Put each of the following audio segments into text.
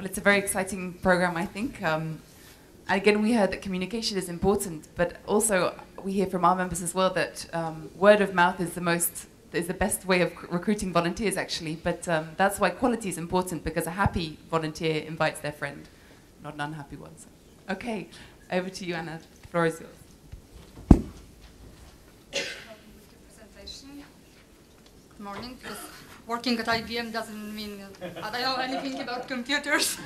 Well, it's a very exciting program, I think. Again, we heard that communication is important, but also we hear from our members as well that word of mouth is the best way of recruiting volunteers, actually. But that's why quality is important, because a happy volunteer invites their friend, not an unhappy one. So. Okay, over to you, Anna. The floor is yours. Good morning. Because working at IBM doesn't mean I don't know anything about computers.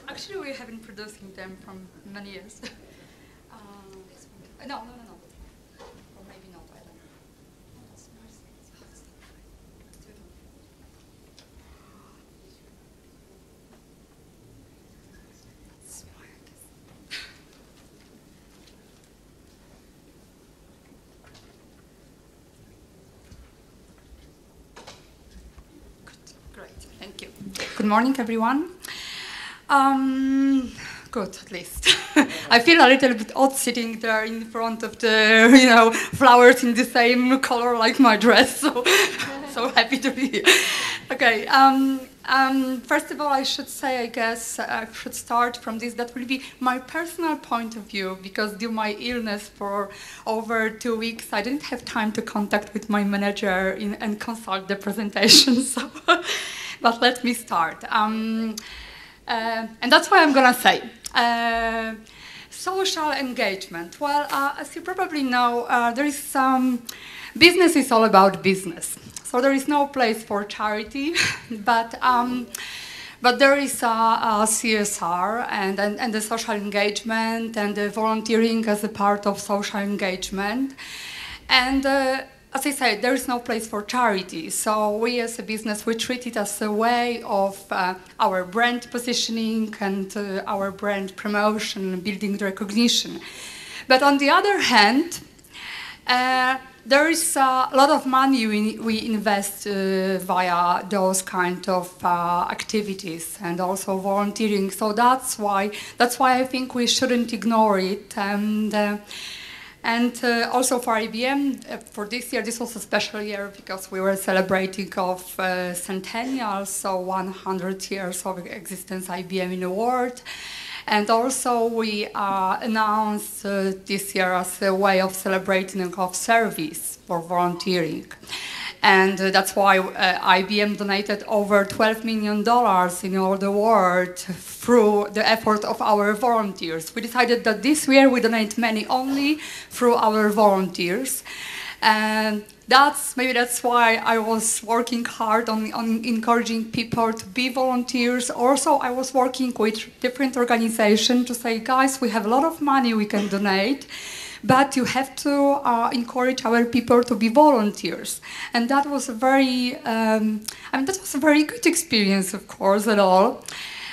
Actually, we have been producing them for many years. No. Or maybe not, I don't know. Great, thank you. Good morning, everyone. Good, at least. I feel a little bit odd sitting there in front of the, flowers in the same color like my dress. So happy to be here. Okay. First of all, I should say, I guess, I should start from this. That will be my personal point of view, because due to my illness for over 2 weeks, I didn't have time to contact with my manager and consult the presentation. So, but let me start. And that's what I'm going to say. Social engagement. Well, as you probably know, there is business is all about business. So there is no place for charity, but there is a CSR and the social engagement and the volunteering as a part of social engagement. And as I said, there is no place for charity. So we as a business, we treat it as a way of our brand positioning and our brand promotion, building the recognition. But on the other hand, there is a lot of money we invest via those kind of activities and also volunteering. So that's why I think we shouldn't ignore it. And also for IBM, for this year, this was a special year because we were celebrating of centennial, so 100 years of existence IBM in the world. And also we announced this year as a way of celebrating of service for volunteering. And that's why IBM donated over $12 million in all the world through the effort of our volunteers. We decided that this year we donate money only through our volunteers. And maybe that's why I was working hard on encouraging people to be volunteers. Also, I was working with different organizations to say, guys, we have a lot of money we can donate, but you have to encourage our people to be volunteers. And that was a very, that was a very good experience, of course, at all.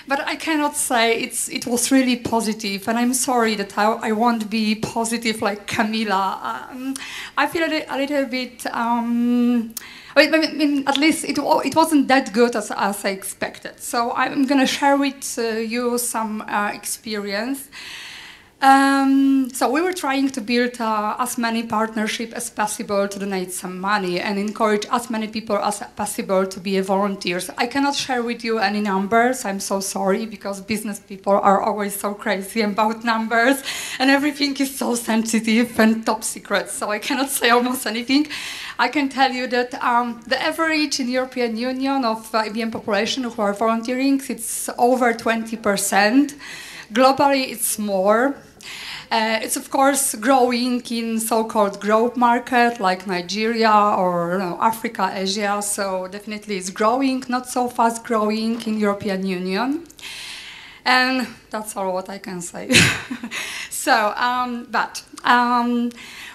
But I cannot say it was really positive, and I'm sorry that I won't be positive like Camila. I feel a little bit, I mean, at least it wasn't that good as I expected. So I'm going to share with you some experience. So we were trying to build as many partnerships as possible to donate some money and encourage as many people as possible to be volunteers. I cannot share with you any numbers. I'm so sorry, because business people are always so crazy about numbers and everything is so sensitive and top secret. So I cannot say almost anything. I can tell you that the average in European Union of IBM population who are volunteering, it's over 20%. Globally, it's more. It's of course growing in so-called growth market like Nigeria or Africa, Asia. So definitely it's growing, not so fast growing in European Union. And that's all what I can say. So,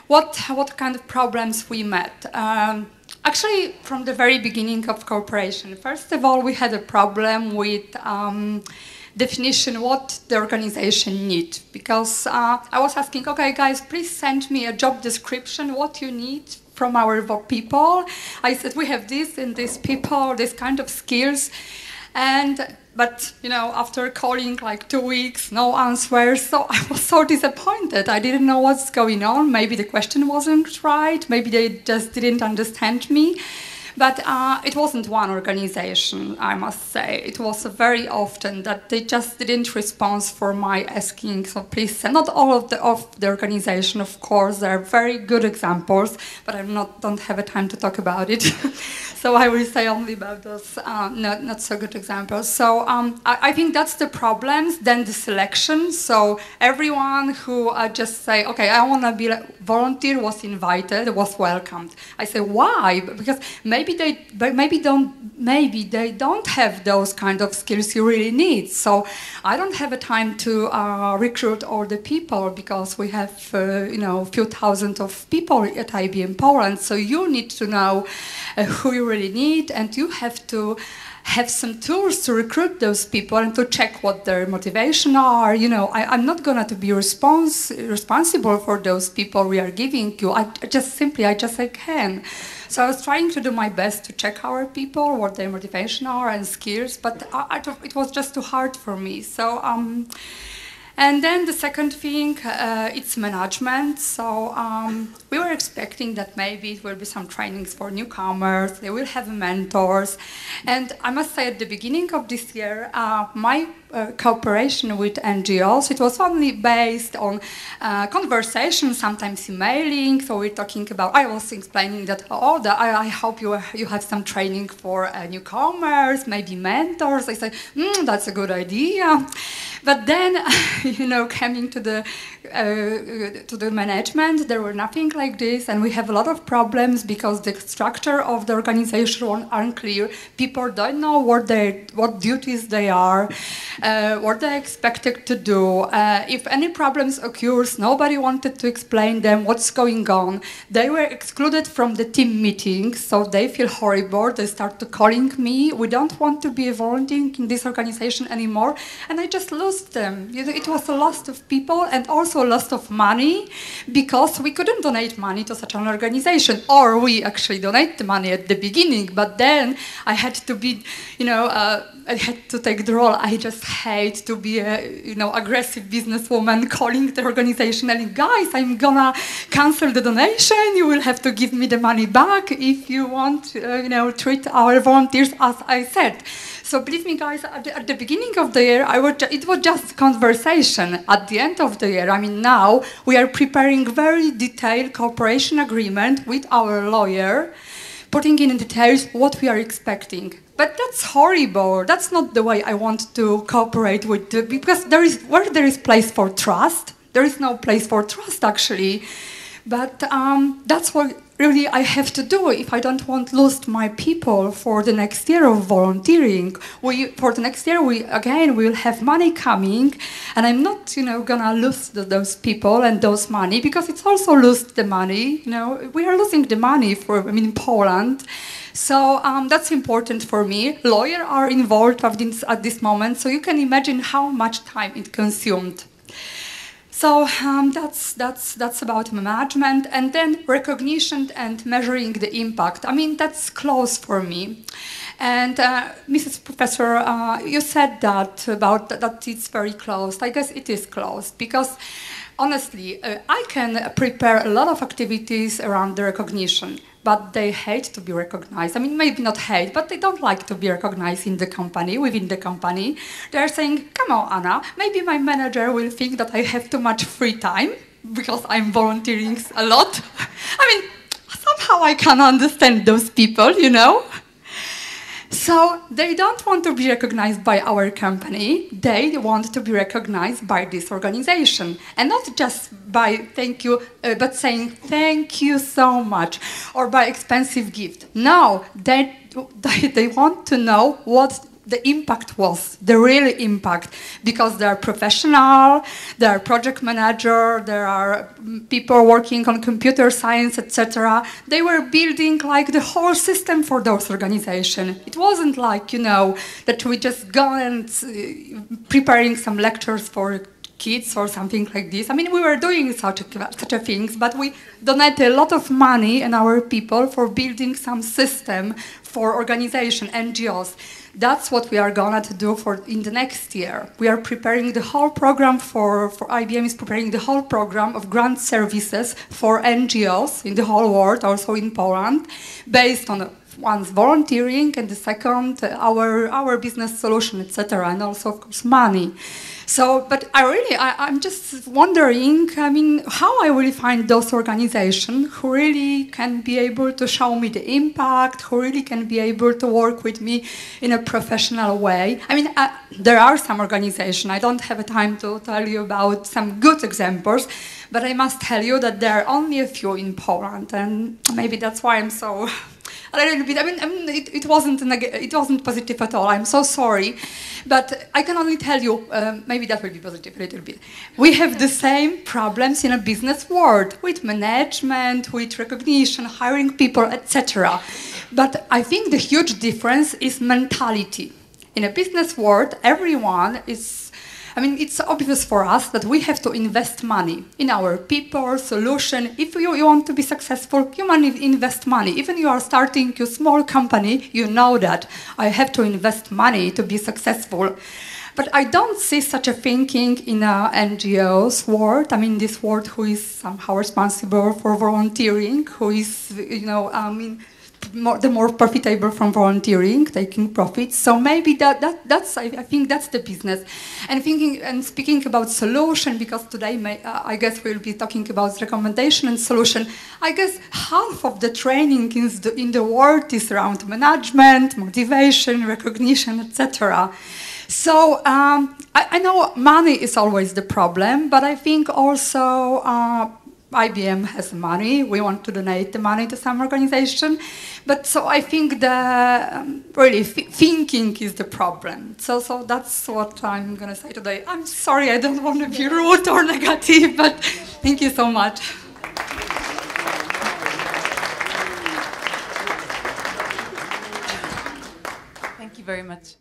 what kind of problems we met? Actually, from the very beginning of cooperation, first of all, we had a problem with definition what the organization need, because I was asking, okay guys, please send me a job description, what you need from our people. I said we have this and these people, this kind of skills, but after calling like 2 weeks, no answers, so I was so disappointed. I didn't know what's going on. Maybe the question wasn't right, maybe they just didn't understand me. But it wasn't one organization, I must say. It was very often that they just didn't respond for my asking. So please, send not all of the organization, of course. There are very good examples, but I don't have a time to talk about it. So I will say only about those not so good examples. So I think that's the problems. Then the selection. So everyone who just say, okay, I want to be a volunteer was invited, was welcomed. I say, why? Because maybe they don't have those kind of skills you really need. So I don't have a time to recruit all the people because we have a few thousand of people at IBM Poland. So you need to know who you really need, and you have to have some tools to recruit those people and to check what their motivation are. I'm not going to be responsible for those people we are giving you. I can. So I was trying to do my best to check our people, what their motivation are and skills, but it was just too hard for me. So. And then the second thing, it's management. So we were expecting that maybe it will be some trainings for newcomers, they will have mentors. And I must say at the beginning of this year, my cooperation with NGOs, it was only based on conversation, sometimes emailing. So we're talking about, I was explaining that, I hope you have some training for newcomers, maybe mentors. I say, that's a good idea. But then, coming to the management, there were nothing like this, and we have a lot of problems because the structure of the organization was unclear. People don't know what duties they are, what they're expected to do. If any problems occurs, nobody wanted to explain them what's going on. They were excluded from the team meetings, so they feel horrible. They start to calling me. We don't want to be volunteering in this organization anymore, and I just lost them. It was a loss of people and also a loss of money because we couldn't donate money to such an organization, or we actually donate the money at the beginning, but then I had to be, I had to take the role. I just hate to be a, aggressive businesswoman calling the organization and guys, I'm gonna cancel the donation. You will have to give me the money back if you want, treat our volunteers as I said. So believe me, guys, at the beginning of the year, it was just conversation. At the end of the year, now we are preparing very detailed cooperation agreement with our lawyer, putting in details what we are expecting. But that's horrible. That's not the way I want to cooperate with, because where there is place for trust, there is no place for trust actually. But that's what really I have to do if I don't want to lose my people for the next year of volunteering. For the next year, we will have money coming, and I'm not, gonna lose those people and those money because it's also lose the money. We are losing the money in Poland. So that's important for me. Lawyers are involved at this moment, so you can imagine how much time it consumed. So that's about management, and then recognition and measuring the impact. That's close for me. And Mrs. Professor, you said that it's very close. I guess it is close because honestly, I can prepare a lot of activities around the recognition, but they hate to be recognized. Maybe not hate, but they don't like to be recognized in the company, within the company. They're saying, come on, Anna, maybe my manager will think that I have too much free time because I'm volunteering a lot. Somehow I can understand those people, So they don't want to be recognized by our company. They want to be recognized by this organization. And not just by thank you, but saying thank you so much, or by expensive gift. No, they want to know what the impact was, the real impact, because they are professional, they are project manager, there are people working on computer science, etc. They were building the whole system for those organizations. It wasn't that we just go and preparing some lectures for kids or something like this. We were doing such a things, but we donated a lot of money and our people for building some system for organization, NGOs. That's what we are going to do in the next year. We are preparing the whole program for IBM is preparing the whole program of grant services for NGOs in the whole world, also in Poland, based on one's volunteering, and the second, our business solution, etc., and also, of course, money. So, but I'm just wondering, I mean, how I really find those organizations who really can be able to show me the impact, who really can be able to work with me in a professional way. I mean, there are some organizations, I don't have time to tell you about some good examples, but I must tell you that there are only a few in Poland, and maybe that's why I'm so... a little bit. I mean, it wasn't positive at all. I'm so sorry, but I can only tell you. Maybe that will be positive a little bit. We have the same problems in a business world with management, with recognition, hiring people, etc. But I think the huge difference is mentality. In a business world, everyone is. I mean, it's obvious for us that we have to invest money in our people, solution. If you want to be successful, you must invest money. Even you are starting a small company, you know that I have to invest money to be successful. But I don't see such a thinking in NGOs world. I mean, this world who is somehow responsible for volunteering, who is, the more profitable from volunteering, taking profits. So maybe that's I think that's the business. And thinking and speaking about solution, because today I guess we'll be talking about recommendation and solution. I guess half of the training in the world is around management, motivation, recognition, etc. So I know money is always the problem, but I think also IBM has money. We want to donate the money to some organization. But so I think really thinking is the problem. So that's what I'm going to say today. I'm sorry, I don't want to be rude or negative, but thank you so much. Thank you very much.